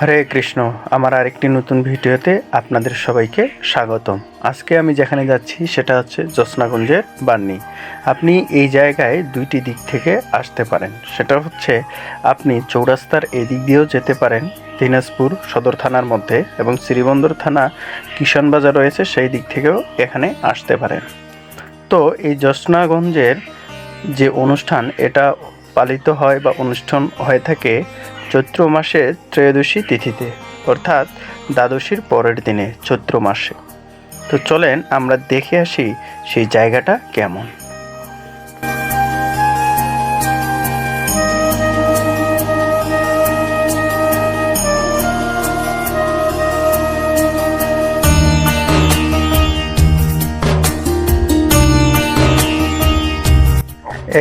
হরে কৃষ্ণ। আমার আরেকটি নতুন ভিডিওতে আপনাদের সবাইকে স্বাগতম। আজকে আমি যেখানে যাচ্ছি সেটা হচ্ছে জ্যোৎস্নাগঞ্জের বার্নি। আপনি এই জায়গায় দুইটি দিক থেকে আসতে পারেন। সেটা হচ্ছে আপনি চৌরাস্তার এই দিক দিয়েও যেতে পারেন, দিনাজপুর সদর থানার মধ্যে, এবং শ্রীবন্দর থানা কিষান বাজার রয়েছে, সেই দিক থেকেও এখানে আসতে পারেন। তো এই জ্যোৎস্নাগঞ্জের যে অনুষ্ঠান, এটা পালিত হয় বা অনুষ্ঠান হয়ে থাকে চৈত্র মাসের ত্রয়োদশী তিথিতে, অর্থাৎ দ্বাদশীর পরের দিনে চৈত্র মাসে। তো চলেন আমরা দেখে আসি সেই জায়গাটা কেমন।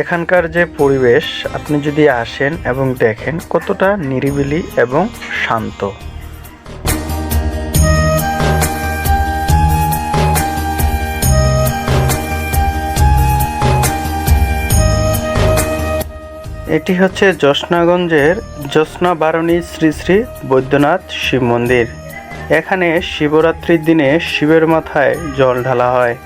এখানকার যে পরিবেশ, আপনি যদি আসেন এবং দেখেন কতটা নিরিবিলি এবং শান্ত। এটি হচ্ছে জ্যোৎস্নাগঞ্জের জ্যোৎস্না বারণী শ্রী শ্রী বৈদ্যনাথ শিব মন্দির। এখানে শিবরাত্রির দিনে শিবের মাথায় জল ঢালা হয়।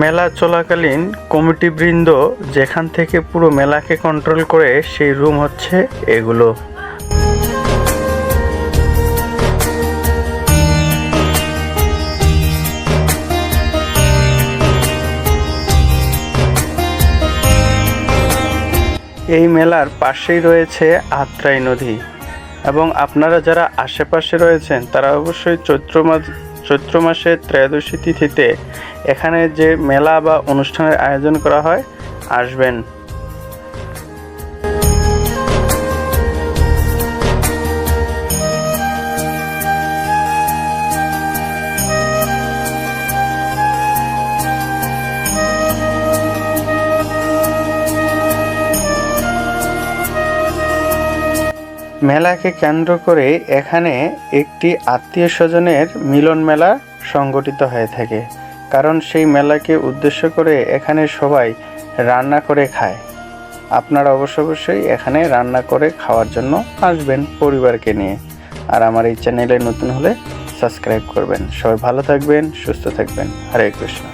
মেলা চলাকালীন কমিটিবৃন্দ যেখান থেকে পুরো মেলাকে কন্ট্রোল করে, সেই রুম হচ্ছে এগুলো। এই মেলার পাশেই রয়েছে আত্রাই নদী, এবং আপনারা যারা আশেপাশে রয়েছেন তারা অবশ্যই চৈত্র মাসের ত্রয়োদশী তিথিতে এখানে যে মেলা বা অনুষ্ঠানের আয়োজন করা হয় আসবেন। মেলাকে কেন্দ্র করে এখানে একটি আত্মীয় স্বজনের মিলন মেলা সংগঠিত হয়ে থাকে, কারণ সেই মেলাকে উদ্দেশ্য করে এখানে সবাই রান্না করে খায়। আপনারা অবশ্যই এখানে রান্না করে খাওয়ার জন্য আসবেন পরিবারকে নিয়ে। আর আমার এই চ্যানেলে নতুন হলে সাবস্ক্রাইব করবেন। সবাই ভালো থাকবেন, সুস্থ থাকবেন। হরে কৃষ্ণ।